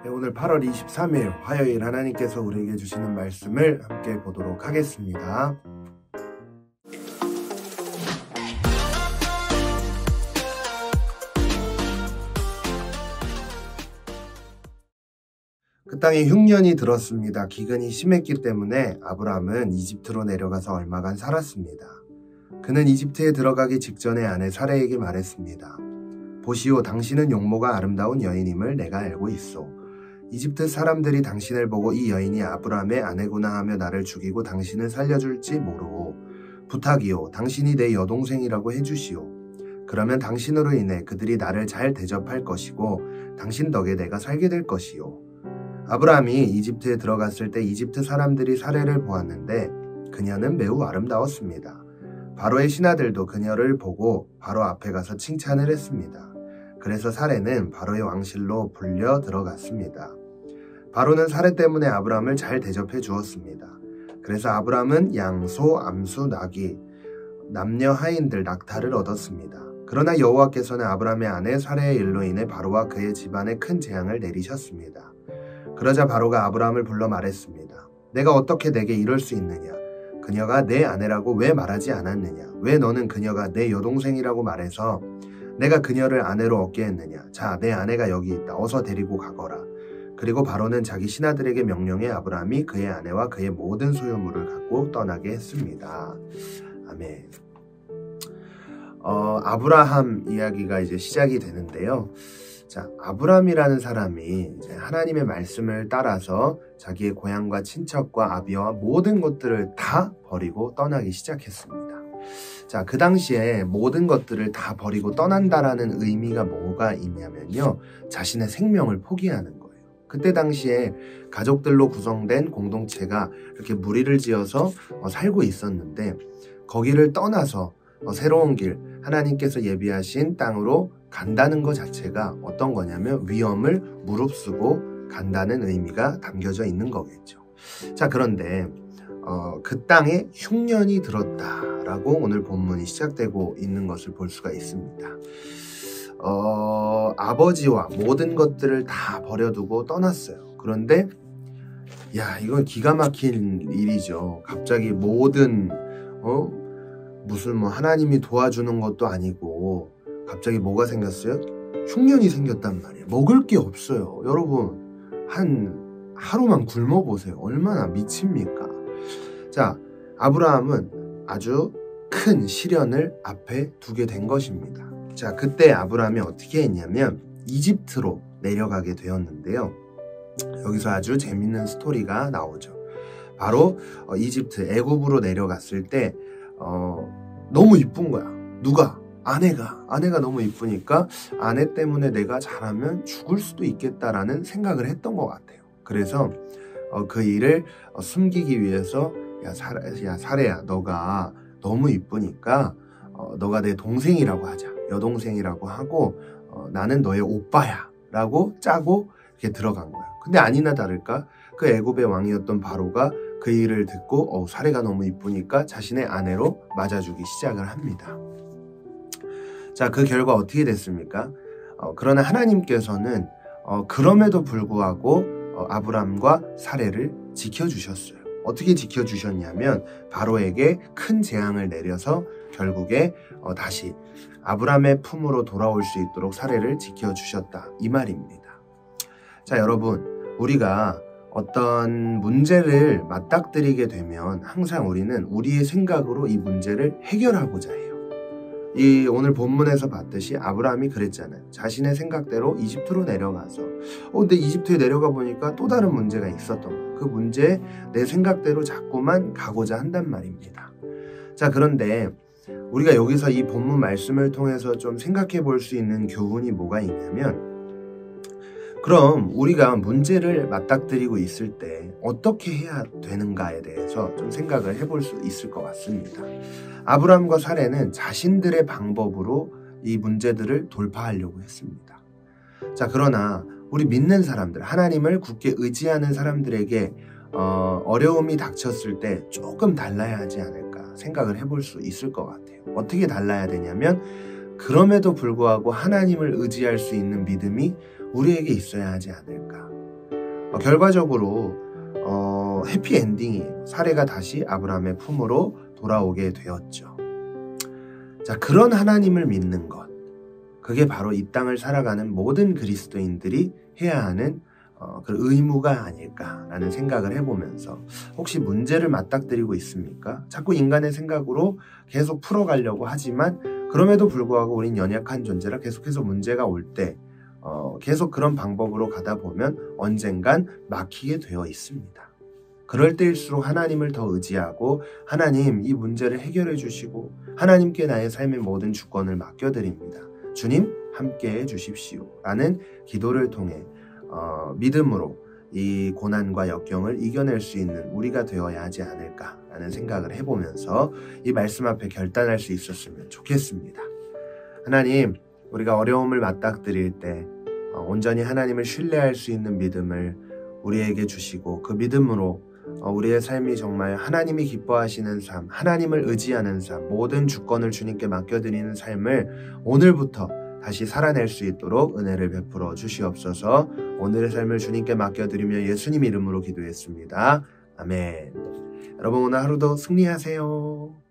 네, 오늘 8월 23일 화요일 하나님께서 우리에게 주시는 말씀을 함께 보도록 하겠습니다. 그 땅에 흉년이 들었습니다. 기근이 심했기 때문에 아브람은 이집트로 내려가서 얼마간 살았습니다. 그는 이집트에 들어가기 직전에 아내 사레에게 말했습니다. 보시오, 당신은 용모가 아름다운 여인임을 내가 알고 있소. 이집트 사람들이 당신을 보고 이 여인이 아브람의 아내구나 하며 나를 죽이고 당신을 살려줄지 모르오. 부탁이오, 당신이 내 여동생이라고 해주시오. 그러면 당신으로 인해 그들이 나를 잘 대접할 것이고 당신 덕에 내가 살게 될 것이오. 아브람이 이집트에 들어갔을 때 이집트 사람들이 사레를 보았는데 그녀는 매우 아름다웠습니다. 바로의 신하들도 그녀를 보고 바로 앞에 가서 칭찬을 했습니다. 그래서 사레는 바로의 왕실로 불려 들어갔습니다. 바로는 사레 때문에 아브람을 잘 대접해 주었습니다. 그래서 아브람은 양, 소, 암수, 나귀, 남녀 하인들 낙타를 얻었습니다. 그러나 여호와께서는 아브람의 아내 사레의 일로 인해 바로와 그의 집안에 큰 재앙을 내리셨습니다. 그러자 바로가 아브람을 불러 말했습니다. 내가 어떻게 내게 이럴 수 있느냐? 그녀가 내 아내라고 왜 말하지 않았느냐? 왜 너는 그녀가 내 여동생이라고 말해서 내가 그녀를 아내로 얻게 했느냐? 자, 내 아내가 여기 있다. 어서 데리고 가거라. 그리고 바로는 자기 신하들에게 명령해 아브람이 그의 아내와 그의 모든 소유물을 갖고 떠나게 했습니다. 아멘. 아브라함 이야기가 이제 시작이 되는데요. 자, 아브람이라는 사람이 이제 하나님의 말씀을 따라서 자기의 고향과 친척과 아비와 모든 것들을 다 버리고 떠나기 시작했습니다. 자, 그 당시에 모든 것들을 다 버리고 떠난다라는 의미가 뭐가 있냐면요. 자신의 생명을 포기하는 거예요. 그때 당시에 가족들로 구성된 공동체가 이렇게 무리를 지어서 살고 있었는데 거기를 떠나서 새로운 길, 하나님께서 예비하신 땅으로 간다는 것 자체가 어떤 거냐면 위험을 무릅쓰고 간다는 의미가 담겨져 있는 거겠죠. 자, 그런데 그 땅에 흉년이 들었다라고 오늘 본문이 시작되고 있는 것을 볼 수가 있습니다. 아버지와 모든 것들을 다 버려두고 떠났어요. 그런데 이건 기가 막힌 일이죠. 갑자기 모든 무슨 하나님이 도와주는 것도 아니고 갑자기 뭐가 생겼어요? 흉년이 생겼단 말이에요. 먹을 게 없어요. 여러분, 한 하루만 굶어보세요. 얼마나 미칩니까? 자, 아브라함은 아주 큰 시련을 앞에 두게 된 것입니다. 자, 그때 아브라함이 어떻게 했냐면 이집트로 내려가게 되었는데요. 여기서 아주 재밌는 스토리가 나오죠. 바로 이집트, 애굽으로 내려갔을 때 너무 이쁜 거야. 누가? 아내가 너무 이쁘니까 아내 때문에 내가 잘하면 죽을 수도 있겠다라는 생각을 했던 것 같아요. 그래서 그 일을 숨기기 위해서 사레야, 너가 너무 이쁘니까 너가 내 동생이라고 하자. 여동생이라고 하고 나는 너의 오빠야 라고 짜고 이렇게 들어간 거야. 근데 아니나 다를까 그 애굽의 왕이었던 바로가 그 일을 듣고 사레가 너무 이쁘니까 자신의 아내로 맞아주기 시작을 합니다. 자, 그 결과 어떻게 됐습니까? 그러나 하나님께서는 그럼에도 불구하고 아브람과 사레를 지켜주셨어요. 어떻게 지켜주셨냐면 바로에게 큰 재앙을 내려서 결국에 다시 아브람의 품으로 돌아올 수 있도록 사레를 지켜주셨다, 이 말입니다. 자, 여러분, 우리가 어떤 문제를 맞닥뜨리게 되면 항상 우리는 우리의 생각으로 이 문제를 해결하고자 해요. 이 오늘 본문에서 봤듯이 아브라함이 그랬잖아요. 자신의 생각대로 이집트로 내려가서 근데 이집트에 내려가 보니까 또 다른 문제가 있었던 거예요. 그 문제에 내 생각대로 자꾸만 가고자 한단 말입니다. 자, 그런데 우리가 여기서 이 본문 말씀을 통해서 좀 생각해 볼 수 있는 교훈이 뭐가 있냐면 그럼 우리가 문제를 맞닥뜨리고 있을 때 어떻게 해야 되는가에 대해서 좀 생각을 해볼 수 있을 것 같습니다. 아브람과 사레는 자신들의 방법으로 이 문제들을 돌파하려고 했습니다. 자, 그러나 우리 믿는 사람들, 하나님을 굳게 의지하는 사람들에게 어려움이 닥쳤을 때 조금 달라야 하지 않을까 생각을 해볼 수 있을 것 같아요. 어떻게 달라야 되냐면 그럼에도 불구하고 하나님을 의지할 수 있는 믿음이 우리에게 있어야 하지 않을까. 결과적으로 해피엔딩이에요. 사례가 다시 아브라함의 품으로 돌아오게 되었죠. 자, 그런 하나님을 믿는 것, 그게 바로 이 땅을 살아가는 모든 그리스도인들이 해야 하는 그 의무가 아닐까라는 생각을 해보면서, 혹시 문제를 맞닥뜨리고 있습니까? 자꾸 인간의 생각으로 계속 풀어가려고 하지만 그럼에도 불구하고 우린 연약한 존재라 계속해서 문제가 올 때 계속 그런 방법으로 가다 보면 언젠간 막히게 되어 있습니다. 그럴 때일수록 하나님을 더 의지하고, 하나님 이 문제를 해결해 주시고 하나님께 나의 삶의 모든 주권을 맡겨드립니다. 주님 함께해 주십시오 라는 기도를 통해 믿음으로 이 고난과 역경을 이겨낼 수 있는 우리가 되어야 하지 않을까라는 생각을 해보면서 이 말씀 앞에 결단할 수 있었으면 좋겠습니다. 하나님, 우리가 어려움을 맞닥뜨릴 때 온전히 하나님을 신뢰할 수 있는 믿음을 우리에게 주시고, 그 믿음으로 우리의 삶이 정말 하나님이 기뻐하시는 삶, 하나님을 의지하는 삶, 모든 주권을 주님께 맡겨드리는 삶을 오늘부터 다시 살아낼 수 있도록 은혜를 베풀어 주시옵소서. 오늘의 삶을 주님께 맡겨드리며 예수님 이름으로 기도했습니다. 아멘. 여러분, 오늘 하루도 승리하세요.